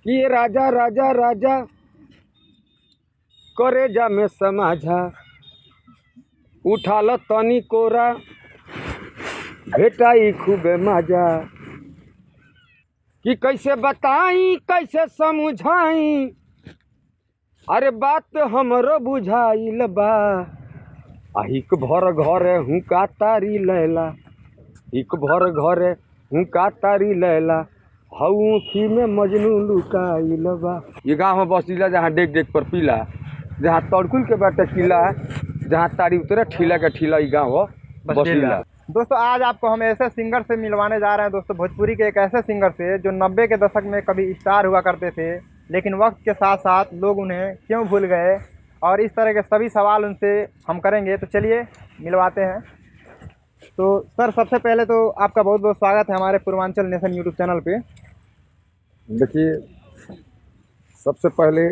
कि ये राजा राजा राजा करेजा में समाझा, उठाल तनी कोरा भेटाई खूबे मजा। कि कैसे बताई कैसे समझाई, अरे बात हमरो बुझाइल बा। हिक भर घरे हुका तारी लैला, हिक भर घरे हुका तारी लैला, हऊखी में मजनू लुकाइल बा। ये गाँव में बसीला जहाँ डेग डेग पर पीला, जहाँ तड़कुल के बाटे किला, जहाँ तारी उतरे ठीला के ठीला, ये गाँव बसीला। दोस्तों आज आपको हम ऐसे सिंगर से मिलवाने जा रहे हैं दोस्तों, भोजपुरी के एक ऐसे सिंगर से जो 90 के दशक में कभी स्टार हुआ करते थे, लेकिन वक्त के साथ साथ लोग उन्हें क्यों भूल गए, और इस तरह के सभी सवाल उनसे हम करेंगे। तो चलिए मिलवाते हैं। तो सर सबसे पहले तो आपका बहुत बहुत स्वागत है हमारे पूर्वांचल नेशन यूट्यूब चैनल पे। देखिए, सबसे पहले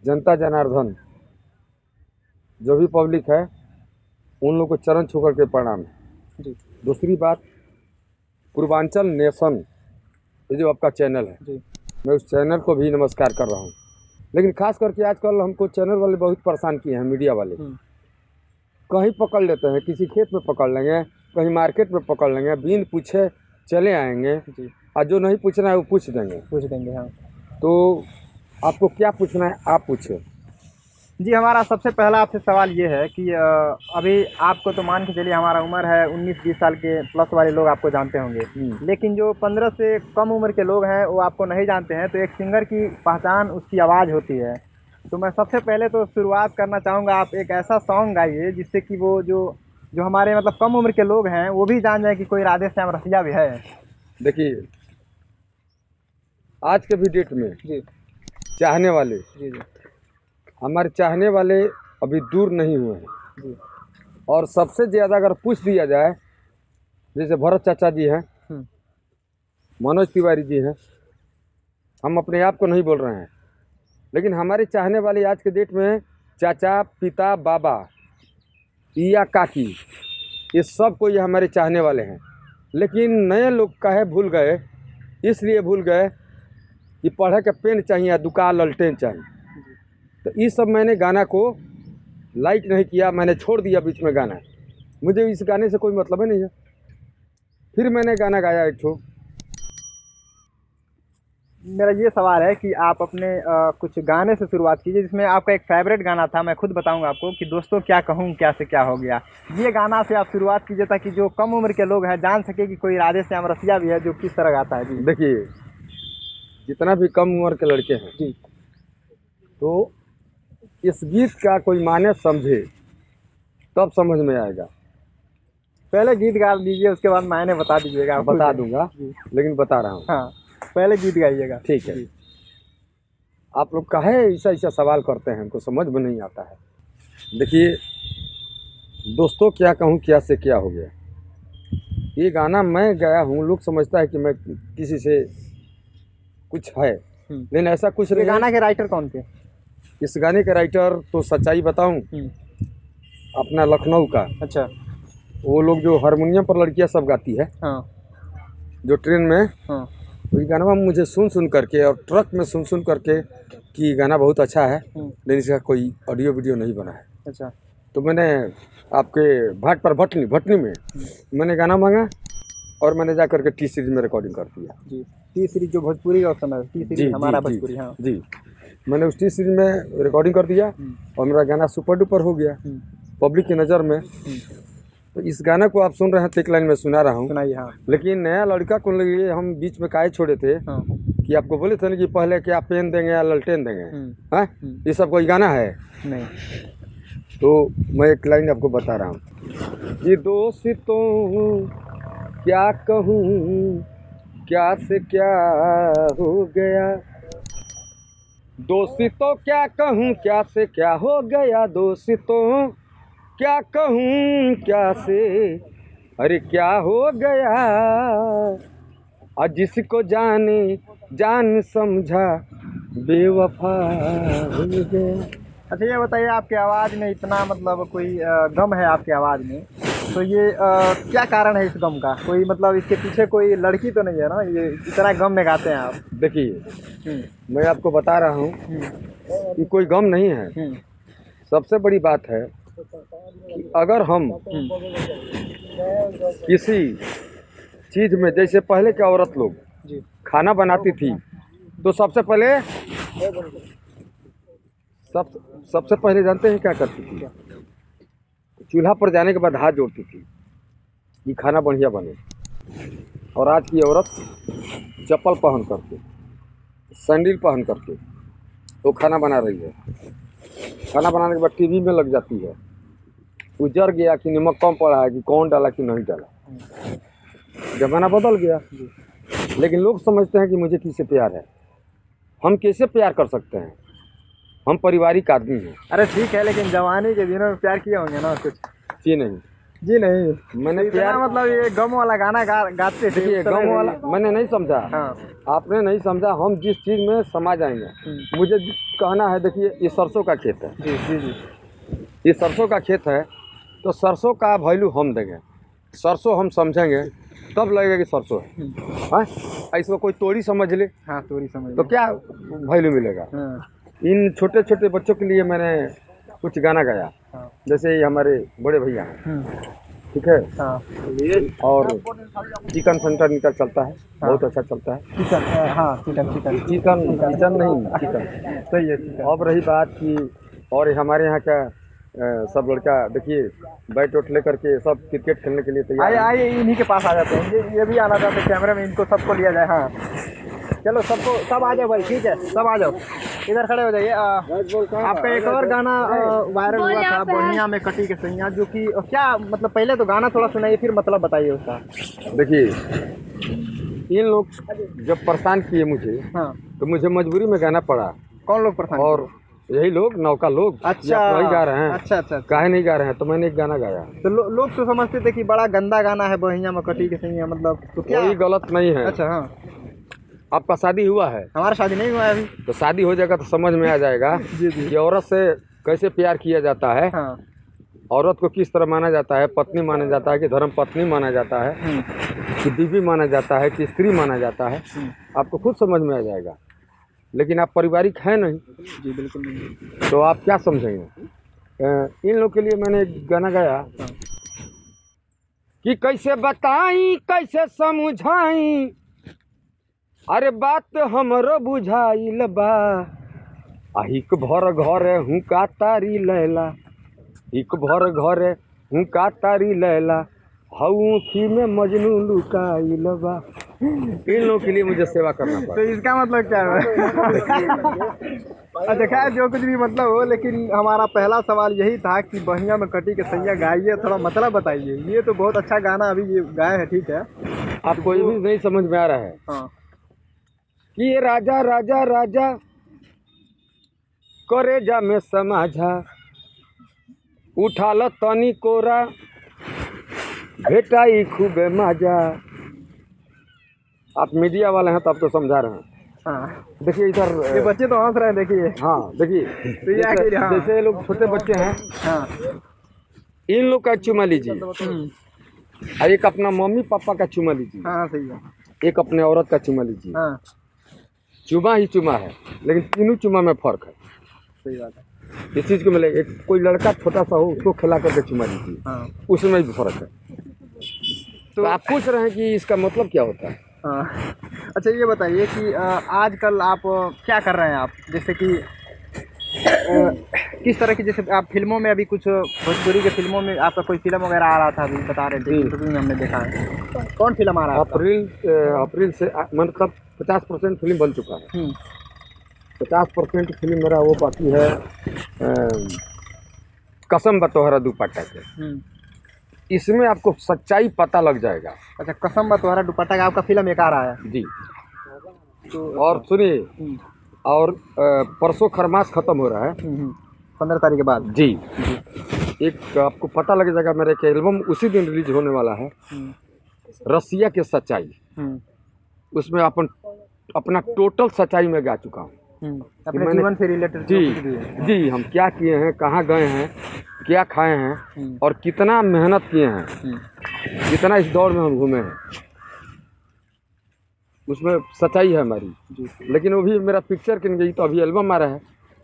जनता जनार्दन जो भी पब्लिक है उन लोग को चरण छू कर के प्रणाम जी। दूसरी बात, पूर्वांचल नेशन ये जो आपका चैनल है जी, मैं उस चैनल को भी नमस्कार कर रहा हूँ। लेकिन खास करके आजकल हमको चैनल वाले बहुत परेशान किए हैं, मीडिया वाले। कहीं पकड़ लेते हैं, किसी खेत में पकड़ लेंगे, कहीं मार्केट में पकड़ लेंगे, बिन पूछे चले आएंगे जी। और जो नहीं पूछना है वो पूछ देंगे। हाँ, तो आपको क्या पूछना है आप पूछे जी। हमारा सबसे पहला आपसे सवाल ये है कि अभी आपको तो मान के चलिए हमारा उम्र है 19-20 साल के प्लस वाले लोग आपको जानते होंगे, लेकिन जो 15 से कम उम्र के लोग हैं वो आपको नहीं जानते हैं। तो एक सिंगर की पहचान उसकी आवाज़ होती है। तो मैं सबसे पहले तो शुरुआत करना चाहूँगा, आप एक ऐसा सॉन्ग गाइए जिससे कि वो जो हमारे मतलब कम उम्र के लोग हैं वो भी जान जाए कि कोई राधे श्याम रसिया भी है। देखिए, आज के भी डेट में जी चाहने वाले जी हमारे चाहने वाले अभी दूर नहीं हुए हैं जी। और सबसे ज़्यादा अगर पूछ दिया जाए, जैसे भरत चाचा जी हैं, मनोज तिवारी जी हैं, हम अपने आप को नहीं बोल रहे हैं, लेकिन हमारे चाहने वाले आज के डेट में चाचा, पिता, बाबा या काकी, ये सब कोई हमारे चाहने वाले हैं। लेकिन नए लोग काहे भूल गए, इसलिए भूल गए कि पढ़े के पेन चाहिए, दुकान ललटेन चाहिए। तो ये सब मैंने गाना को लाइक नहीं किया, मैंने छोड़ दिया बीच में गाना। मुझे इस गाने से कोई मतलब ही नहीं है। फिर मैंने गाना गाया एक ठो। मेरा ये सवाल है कि आप अपने कुछ गाने से शुरुआत कीजिए जिसमें आपका एक फेवरेट गाना था। मैं खुद बताऊंगा आपको कि दोस्तों क्या कहूँ क्या से क्या हो गया, ये गाना से आप शुरुआत कीजिए ताकि जो कम उम्र के लोग हैं जान सके कि कोई राधे श्याम रसिया भी है जो किस तरह गाता है जी। देखिए, जितना भी कम उम्र के लड़के हैं जी, तो इस गीत का कोई माने समझे तब समझ में आएगा। पहले गीत गा लीजिए, उसके बाद मायने बता दीजिएगा। बता दूंगा, लेकिन बता रहा हूँ। हाँ, पहले गीत गाइएगा। ठीक है। आप लोग काहे ऐसा सवाल करते हैं, हमको समझ में नहीं आता है। देखिए दोस्तों, क्या कहूँ क्या से क्या हो गया, ये गाना मैं गाया हूँ। लोग समझता है कि मैं किसी से कुछ है, लेकिन ऐसा कुछ नहीं। गाना के राइटर कौन थे? इस गाने के राइटर तो सच्चाई बताऊं, अपना लखनऊ का। अच्छा। वो लोग जो हारमोनियम पर लड़कियां सब गाती है, हाँ, जो ट्रेन में, हाँ, तो ये गाना मुझे सुन करके और ट्रक में सुन करके कि गाना बहुत अच्छा है, लेकिन इसका कोई ऑडियो वीडियो नहीं बना है। अच्छा। तो मैंने आपके भाट पर भटनी में मैंने गाना मांगा और मैंने जा करके टी सीरीज में रिकॉर्डिंग कर दिया जी। टी सीरीज जो भोजपुरी का समय, टी सीरीज हमारा भोजपुरी, हाँ जी। मैंने उस टी सीरीज में रिकॉर्डिंग कर दिया और मेरा गाना सुपर डुपर हो गया पब्लिक की नज़र में। तो इस गाना को आप सुन रहे हैं, एक लाइन में सुना रहा हूँ। सुनाइए। हाँ। लेकिन नया लड़का को लिए हम बीच में काहे छोड़े थे, हाँ, कि आपको बोले थे ना कि पहले क्या पेन देंगे या ललटेन देंगे, हाँ, ये सब कोई गाना है नहीं। तो मैं एक लाइन आपको बता रहा हूँ। ये दोस्तों क्या कहूँ क्या से क्या हो गया, दोस्तों क्या कहूँ क्या से क्या हो गया, दोस्तों क्या कहूँ क्या से, अरे क्या हो गया, और जिसको जाने जान समझा बेवफा हो गया। अच्छा ये बताइए, आपकी आवाज़ में इतना मतलब कोई गम है आपकी आवाज़ में, तो ये क्या कारण है इस गम का? कोई मतलब इसके पीछे कोई लड़की तो नहीं है ना, ये इतना गम में गाते हैं आप? देखिए, मैं आपको बता रहा हूँ कि कोई गम नहीं है। सबसे बड़ी बात है कि अगर हम किसी चीज़ में, जैसे पहले के औरत लोग खाना बनाती थी तो सबसे पहले जानते हैं क्या करती थी? चूल्हा पर जाने के बाद हाथ जोड़ती थी कि खाना बढ़िया बने। और आज की औरत चप्पल पहन करके, सैंडल पहन करके वो खाना बना रही है। खाना बनाने के बाद टीवी में लग जाती है, उजर गया कि नमक कम पड़ा है, कि कौन डाला कि नहीं डाला। ज़माना बदल गया, लेकिन लोग समझते हैं कि मुझे किससे प्यार है। हम कैसे प्यार कर सकते हैं? हम पारिवारिक आदमी हैं। अरे ठीक है, लेकिन जवानी के दिनों में प्यार किए होंगे ना कुछ? जी नहीं, जी नहीं। मैंने प्यार मतलब ये गम वाला गाना गाते थे, ये गम वाला मैंने नहीं समझा। हाँ। आपने नहीं समझा। हम जिस चीज़ में समा जाएंगे, मुझे कहना है, देखिए ये सरसों का खेत है। जी जी जी। ये सरसों का खेत है, तो सरसों का वैल्यू हम देंगे। सरसों हम समझेंगे तब लगेगा कि सरसों है। हाँ, इसको कोई तोड़ी समझ ले, हाँ तोड़ी समझ तो क्या वैल्यू मिलेगा? इन छोटे छोटे बच्चों के लिए मैंने कुछ गाना गाया। जैसे ये हमारे बड़े भैया हैं, ठीक है। और चिकन सेंटर निकल चलता है, बहुत अच्छा चलता है। चिकन नहीं, चिकन सही है। अब रही बात की, और हमारे यहाँ का सब लड़का देखिए बैट वोट लेकर के सब क्रिकेट खेलने के लिए तैयार है। आइए इन्हीं के पास आ जाते हैं, ये भी आना चाहते हैं कैमरे में, इनको सबको लिया जाए। हाँ चलो सब आ जाओ भाई, ठीक है, सब आ जाओ, इधर खड़े हो जाइए। आपका एक और गाना वायरल हुआ था, बढ़िया में कटी के सैया, जो कि क्या मतलब, पहले तो गाना थोड़ा सुनाइए, फिर मतलब बताइए उसका। देखिए, इन लोग जब परेशान किए मुझे, हाँ, तो मुझे मजबूरी में गाना पड़ा। कौन लोग परेशान? और यही लोग, नौका लोग। अच्छा, वही गा रहे हैं। अच्छा, काहे नहीं गा रहे हैं? तो मैंने एक गाना गाया। तो लोग तो समझते थे कि बड़ा गंदा गाना है, बढ़िया में कटी के सैया, मतलब तो क्या? कोई गलत नहीं है। अच्छा, हाँ। आपका शादी हुआ है? हमारा शादी नहीं हुआ है अभी। तो शादी हो जाएगा तो समझ में आ जाएगा कि औरत से कैसे प्यार किया जाता है। हाँ। औरत को किस तरह माना जाता है, पत्नी माना जाता है कि धर्म पत्नी माना जाता है, कि बीवी माना जाता है, कि स्त्री माना जाता है, आपको खुद समझ में आ जाएगा। लेकिन आप पारिवारिक हैं नहीं। जी बिल्कुल नहीं। तो आप क्या समझेंगे? इन लोग के लिए मैंने एक गाना गाया कि कैसे बताई कैसे समझाई, अरे बात हमरो बुझाइल बा, हिक भर घर हूँ का तारी लैला, हिक भर घर हूँ का तारी लैला, हऊखी में मजनू लुकाइल बा। इन लोगों के लिए मुझे सेवा करना पड़ा। तो इसका मतलब क्या है? अच्छा खैर जो कुछ भी मतलब हो, लेकिन हमारा पहला सवाल यही था कि बढ़िया में कटी के सैया गाइए, थोड़ा मतलब बताइए। ये तो बहुत अच्छा गाना अभी ये गाए है, ठीक है। आपको ये भी नहीं समझ में आ रहा है? हाँ। कि ये राजा राजा राजा करे जा में समाझा, उठा ल तनी कोरा भेटाई खूबे मजा। आप मीडिया वाले हैं तो आप तो समझा रहे हैं। हाँ। देखिए इधर ये बच्चे तो हंस रहे हैं, देखिए। हाँ देखिए, जैसे लोग छोटे बच्चे हैं, हाँ, इन लोग का चुमा लीजिए, और एक अपना मम्मी पापा का चुमा लीजिए। हाँ सही है। एक अपने औरत का चुमा लीजिए। हाँ। चुमा ही चुमा है, लेकिन तीनों चुमा में फर्क है। सही बात है। इस चीज़ को मिलेगा, एक कोई लड़का छोटा सा हो उसको खिला करके चुमा लीजिए। हाँ। उसमें भी फर्क है। तो आप पूछ रहे हैं कि इसका मतलब क्या होता है? हाँ। अच्छा ये बताइए कि आजकल आप क्या कर रहे हैं आप, जैसे कि किस तरह की, जैसे आप फिल्मों में अभी कुछ भोजपुरी के फिल्मों में आपका कोई फिल्म वगैरह आ रहा था, अभी बता रहे थे, इंटरव्यू में हमने देखा है। कौन फिल्म आ रहा है? अप्रैल से मतलब 50% फिल्म बन चुका है। 50% फिल्म मेरा वो बाकी है, कसम बतोहरा दुपट्टा के। इसमें आपको सच्चाई पता लग जाएगा। अच्छा, कसम बतोहरा दुपट्टा का आपका फिल्म एक आ रहा है? जी। तो और सुनिए, और परसों खरमास खत्म हो रहा है, 15 तारीख के बाद। जी। एक आपको पता लग जाएगा, मेरा एक एल्बम उसी दिन रिलीज होने वाला है, रसिया के सच्चाई। उसमें अपना टोटल सच्चाई में गा चुका हूँ, अपने जीवन से रिलेटेड। जी, हम क्या किए हैं, कहाँ गए हैं, क्या खाए हैं और कितना मेहनत किए हैं, कितना इस दौर में हम घूमे हैं, उसमें सच्चाई है हमारी। लेकिन वो भी मेरा पिक्चर किन गई तो अभी एल्बम आ रहा है,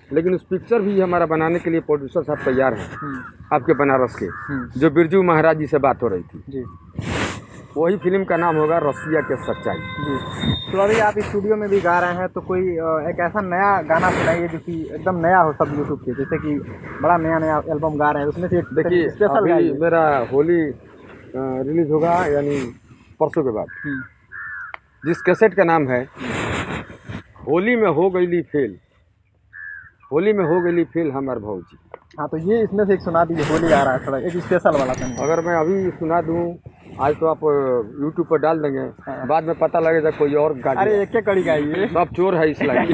लेकिन उस पिक्चर भी हमारा बनाने के लिए प्रोड्यूसर साहब तैयार हैं आपके बनारस के, जो बिरजू महाराज जी से बात हो रही थी जी। वही फिल्म का नाम होगा रसिया के सच्चाई जी। तो अभी आप स्टूडियो में भी गा रहे हैं, तो कोई एक ऐसा नया गाना सुनाइए जो कि एकदम नया हो सब यूट्यूब पे, जैसे कि बड़ा नया नया एल्बम गा रहे हैं उसमें से एक देखिए स्पेशल अभी मेरा होली रिलीज होगा यानी परसों के बाद, जिस कैसेट का नाम है होली में हो गई फेल, होली में हो गई फेल हमार भौजी। हाँ, तो ये इसमें से एक सुना दीजिए, होली आ रहा है थोड़ा एक स्पेशल वाला सुनिए। अगर मैं अभी सुना दूं आज तो आप यूट्यूब पर डाल देंगे, बाद में पता लगेगा कोई और गा। अरे एक एक कड़ी गाइए, सब चोर है इस लाइन।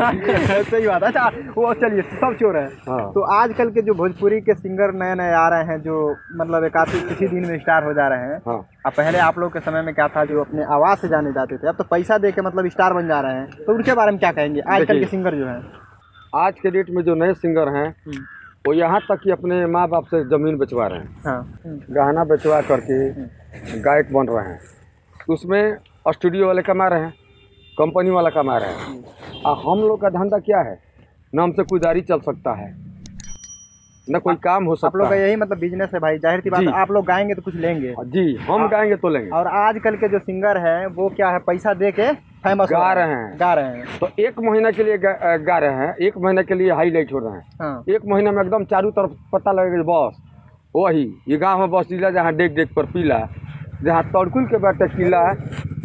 सही बात है। अच्छा वो चलिए सब चोर है। हाँ। तो आजकल के जो भोजपुरी के सिंगर नए नए आ रहे हैं, जो मतलब एक आधे किसी दिन में स्टार हो जा रहे हैं। हाँ। अब पहले आप लोग के समय में क्या था, जो अपने आवाज़ से जाने जाते थे, अब तो पैसा दे के मतलब स्टार बन जा रहे हैं, तो उनके बारे में क्या कहेंगे आजकल के सिंगर जो हैं? आज के डेट में जो नए सिंगर हैं वो यहाँ तक कि अपने माँ बाप से ज़मीन बेचवा रहे हैं। हाँ। गहना बेचवा करके गायक बन रहे हैं, उसमें स्टूडियो वाले कमा रहे हैं, कंपनी वाला कमा रहे हैं। और हम लोग का धंधा क्या है, न हमसे गुजारी चल सकता है, न कोई काम हो सकता है। आप लोग का यही मतलब बिजनेस है भाई, जाहिर सी बात है, आप लोग गाएंगे तो कुछ लेंगे। जी, हम गाएंगे तो लेंगे। और आजकल के जो सिंगर हैं वो क्या है, पैसा दे के फेमस गा रहे हैं। तो एक महीना के लिए गा रहे हैं, एक महीना के लिए हाईलाइट हो रहे हैं। हाँ। एक महीना में एकदम चारों तरफ पता लगेगा बस वही ये गाँव में बस जिला, जहाँ डेग डेग पर पीला, जहाँ तड़कुल के बाटे किला,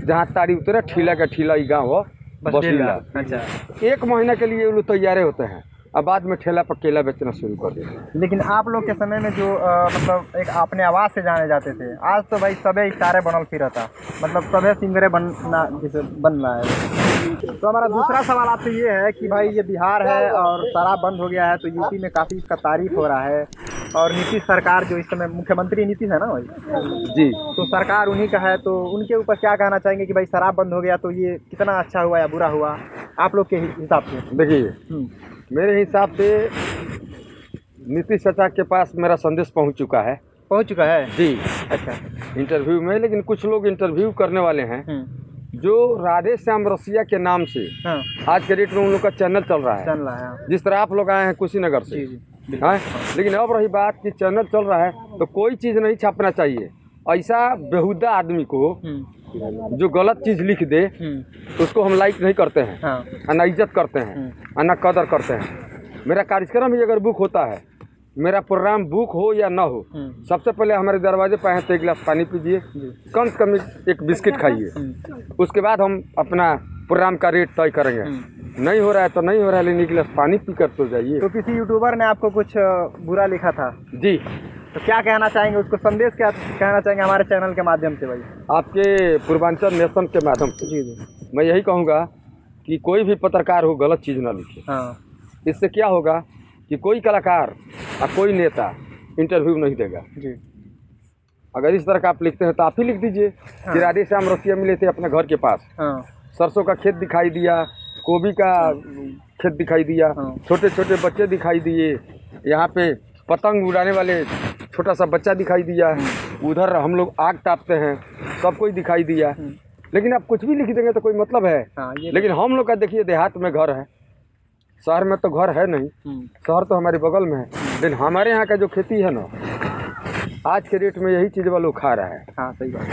जहाँ तारी उतरे ठीला का ठीला, ये गाँव बस जिला। अच्छा, एक महीना के लिए वो लोग तैयार होते हैं, अब बाद में ठेला पर केला बेचना शुरू कर देते हैं। लेकिन आप लोग के समय में जो मतलब एक अपने आवाज़ से जाने जाते थे, आज तो भाई सबे स्टारे बनल फिर था, मतलब सबे सिंगरे बनना जैसे बन रहा है। तो हमारा दूसरा सवाल आपसे ये है कि भाई ये बिहार है और शराब बंद हो गया है, तो यूपी में काफ़ी इसका तारीफ हो रहा है, और नीतीश सरकार जो इस समय मुख्यमंत्री नीतीश है ना भाई जी, तो सरकार उन्हीं का है, तो उनके ऊपर क्या कहना चाहेंगे कि भाई शराब बंद हो गया तो ये कितना अच्छा हुआ या बुरा हुआ आप लोग के हिसाब से? देखिए मेरे हिसाब से नीतीश चाचा के पास मेरा संदेश पहुंच चुका है जी। अच्छा, इंटरव्यू में, लेकिन कुछ लोग इंटरव्यू करने वाले हैं जो राधे श्याम रसिया के नाम से आज के डेट में उन लोग का चैनल चल रहा है। जिस तरह आप लोग आए हैं कुशीनगर से, हाँ, लेकिन अब रही बात कि चैनल चल रहा है तो कोई चीज़ नहीं छापना चाहिए। ऐसा बेहुदा आदमी को जो गलत चीज़ लिख दे तो उसको हम लाइक नहीं करते हैं, ना इज्जत करते हैं, ना कदर करते हैं। मेरा कार्यक्रम ही अगर बुक होता है, मेरा प्रोग्राम बुक हो या ना हो, सबसे पहले हमारे दरवाजे पर आए तो एक गिलास पानी पीजिए, कम से कम एक बिस्किट खाइए, उसके बाद हम अपना प्रोग्राम का रेट तय करेंगे। नहीं हो रहा है तो नहीं हो रहा है, लेकिन एक गिलास पानी पी कर तो जाइए। तो किसी यूट्यूबर ने आपको कुछ बुरा लिखा था जी, तो क्या कहना चाहेंगे उसको, संदेश क्या कहना चाहेंगे हमारे चैनल के माध्यम से भाई? आपके पूर्वांचल नेशन के माध्यम से जी मैं यही कहूँगा कि कोई भी पत्रकार हो गलत चीज़ ना लिखे। हाँ। इससे क्या होगा कि कोई कलाकार और कोई नेता इंटरव्यू नहीं देगा जी। अगर इस तरह का आप लिखते हैं तो आप ही लिख दीजिए कि राधे श्याम रसिया मिले थे अपने घर के पास, सरसों का खेत दिखाई दिया, गोभी का खेत दिखाई दिया, छोटे छोटे बच्चे दिखाई दिए, यहाँ पे पतंग उड़ाने वाले छोटा सा बच्चा दिखाई दिया, उधर हम लोग आग तापते हैं, सब कोई दिखाई दिया। लेकिन आप कुछ भी लिख देंगे तो कोई मतलब है? लेकिन हम लोग का देखिए देहात में घर है, शहर में तो घर है नहीं, शहर तो हमारे बगल में है, लेकिन हमारे यहाँ का जो खेती है ना, आज के रेट में यही चीज़ वालों खा रहा है। हाँ सही बात।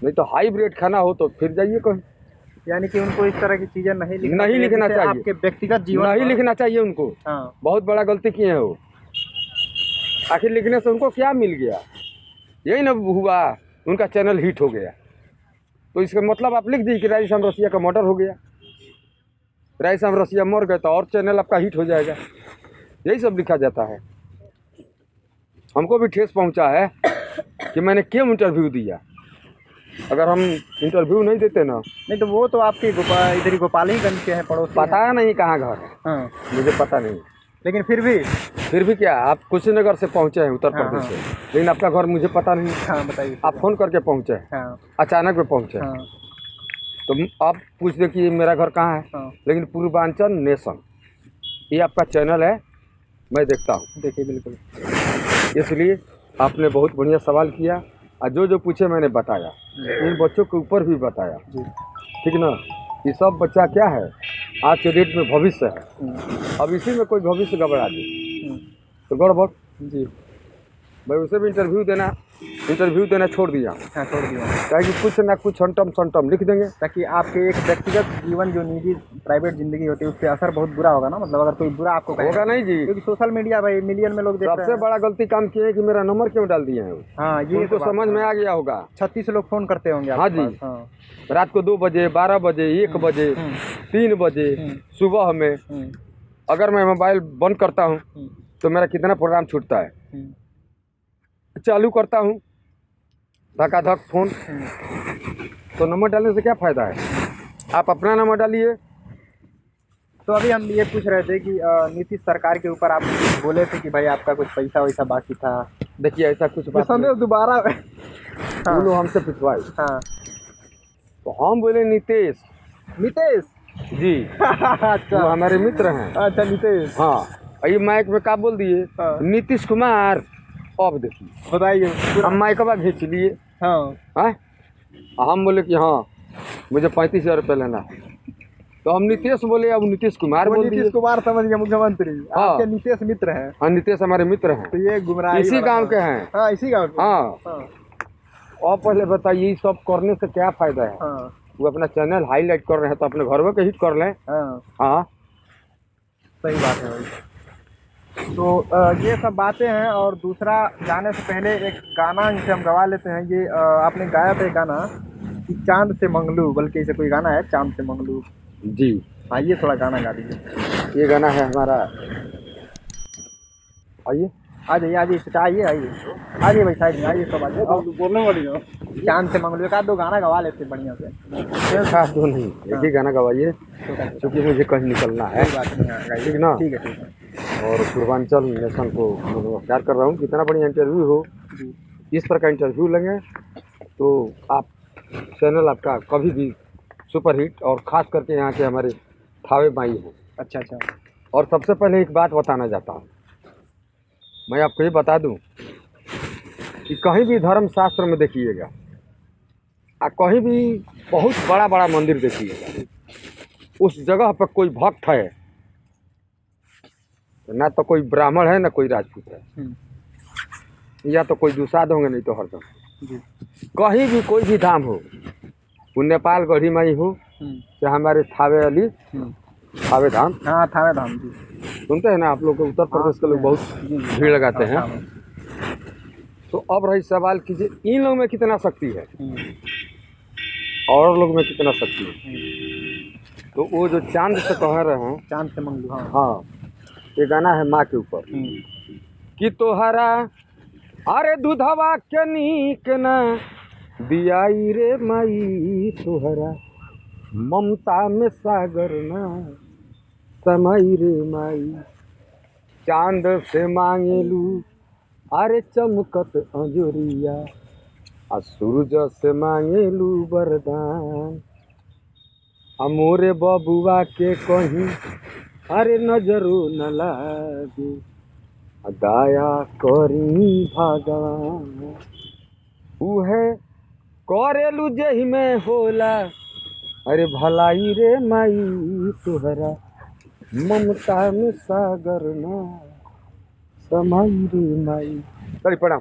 नहीं तो हाइब्रिड खाना हो तो फिर जाइए कहीं। यानी कि उनको इस तरह की चीज़ें नहीं लिखना चाहिए, आपके व्यक्तिगत जीवन नहीं लिखना चाहिए उनको। हाँ। बहुत बड़ा गलती किए हैं वो। आखिर लिखने से उनको क्या मिल गया? यही ना हुआ उनका चैनल हिट हो गया, तो इसका मतलब आप लिख दीजिए कि राधे श्याम रसिया का मर्डर हो गया, राधे श्याम रसिया मर गए तो और चैनल आपका हिट हो जाएगा। यही सब लिखा जाता है। हमको भी ठेस पहुंचा है कि मैंने क्यों इंटरव्यू दिया। अगर हम इंटरव्यू नहीं देते ना, नहीं तो वो तो आपके इधर ही गोपालगंज के हैं पड़ोस, पता नहीं कहाँ घर है। हाँ। मुझे पता नहीं, लेकिन फिर भी क्या आप कुशीनगर से पहुँचे हैं उत्तर प्रदेश से, लेकिन आपका घर मुझे पता नहीं। हाँ बताइए। आप फ़ोन करके पहुँचे हैं, अचानक में पहुँचे, तो आप पूछ दे कि मेरा घर कहाँ है, लेकिन पूर्वांचल नेशन ये आपका चैनल है, मैं देखता हूँ। देखिए बिल्कुल, इसलिए आपने बहुत बढ़िया सवाल किया और जो पूछे मैंने बताया, इन बच्चों के ऊपर भी बताया, ठीक ना। ये सब बच्चा क्या है, आज के डेट में भविष्य है। अब इसी में कोई भविष्य गड़बड़ा दे तो गड़बड़ जी। भाई उसे भी इंटरव्यू देना छोड़ दिया। हाँ, छोड़ दिया, क्या कि कुछ ना कुछ संटम लिख देंगे, ताकि आपके एक व्यक्तिगत जीवन जो निजी प्राइवेट जिंदगी होती है उस पर असर बहुत बुरा होगा ना। मतलब अगर कोई बुरा आपको होगा नहीं जी, क्योंकि सोशल मीडिया भाई मिलियन में लोग देख रहे हैं। सबसे बड़ा गलती काम किया है कि मेरा नंबर क्यों डाल दिए हैं। हाँ, ये उनको समझ में आ गया होगा। 36 लोग फोन करते होंगे। हाँ जी, रात को 2 बजे, 12 बजे, 1 बजे, 3 बजे, सुबह में अगर मैं मोबाइल बंद करता हूँ तो मेरा कितना प्रोग्राम छूटता है। चालू करता हूँ धकाधक फोन, तो नंबर डालने से क्या फ़ायदा है। आप अपना नंबर डालिए। तो अभी हम ये पूछ रहे थे कि नीतीश सरकार के ऊपर आप बोले थे कि भाई आपका कुछ पैसा वैसा बाकी था। देखिए ऐसा कुछ बात नहीं, दोबारा वो लोग हमसे पिछवाए। हाँ, तो हम बोले नीतीश जी अच्छा, वो हमारे मित्र हैं। अच्छा नीतीश, हाँ, ये माइक में क्या बोल दिए, नीतीश कुमार। अब देखिए बताइए, हम माइकवा खींच लिए। हाँ, हम बोले कि हाँ मुझे 35,000 रुपये लेना है, तो हम नीतीश बोले, अब नीतीश कुमार बोल दिए। नीतीश कुमार समझ गए मुख्यमंत्री। हाँ, आपके नीतीश मित्र हैं। हाँ, नीतीश हमारे मित्र हैं। तो ये गुमराह इसी गांव के हैं। हाँ, इसी गांव के। हाँ, और पहले बताइए ये सब करने से क्या फायदा है। वो अपना चैनल हाईलाइट कर रहे हैं तो अपने घर में हिट कर लें। हाँ, सही बात है भाई। तो ये सब बातें हैं। और दूसरा, जाने से पहले एक गाना जिसे हम गवा लेते हैं। ये आपने गाया था एक गाना कि चांद से मंगलू, बल्कि इसे कोई गाना है चांद से मंगलू जी। आइए थोड़ा गाना गा दीजिए। ये गाना है हमारा। आइए आ जाइए, आइए भाई साइड में आइए, सब आइए। बोलने वाली हो चांद से मंगलू, एक आध 2 गाना गवा लेते बढ़िया से। खास तो नहीं, एक ही गाना गवाइए क्योंकि मुझे कहीं निकलना है। ठीक ना, ठीक है। और पूर्वांचल नेशन को नमस्कार कर रहा हूँ। कितना बढ़िया इंटरव्यू हो, इस तरह का इंटरव्यू लेंगे तो आप चैनल आपका कभी भी सुपरहिट। और ख़ास करके यहाँ के हमारे थावे माई हैं। अच्छा। और सबसे पहले एक बात बताना चाहता हूँ, मैं आपको ये बता दूं कि कहीं भी धर्म शास्त्र में देखिएगा, कहीं भी बहुत बड़ा मंदिर देखिएगा, उस जगह पर कोई भक्त है ना, तो कोई ब्राह्मण है ना कोई राजपूत है, या तो कोई दुसाध होंगे, नहीं तो हरदम। कहीं भी कोई भी धाम हो, वो नेपाल गढ़ी माई हो या हमारे थावे अली थावे धाम। हाँ, थावे धाम जी सुनते हैं ना आप लोग, उत्तर प्रदेश के लोग बहुत भीड़ लगाते हैं। तो अब रही सवाल कीजिए, इन लोग में कितना शक्ति है और लोग में कितना शक्ति है। तो वो जो चांद से कह रहे हैं, चांद से मंगलू, हाँ, ये गाना है माँ के ऊपर कि तोहरा अरे दूधवा के नीक ना दियाई रे माई, तोहरा ममता में सागर ना समाई रे माई। चांद से मांगेलू अरे चमकत अंजुरिया, आ सूरज से मांगेलू वरदान। मोरे बबुआ के कहीं अरे नजरो न लागे, दया करी भगवान। उहे करेलू जही में होला अरे भलाई रे माई, तुहरा ममता में सागर ना समाई रे माई। चलिए प्रणाम।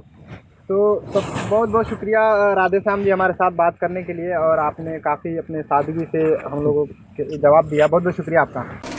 तो बहुत बहुत शुक्रिया राधे श्याम जी हमारे साथ बात करने के लिए, और आपने काफ़ी अपने सादगी से हम लोगों के जवाब दिया। बहुत बहुत शुक्रिया आपका।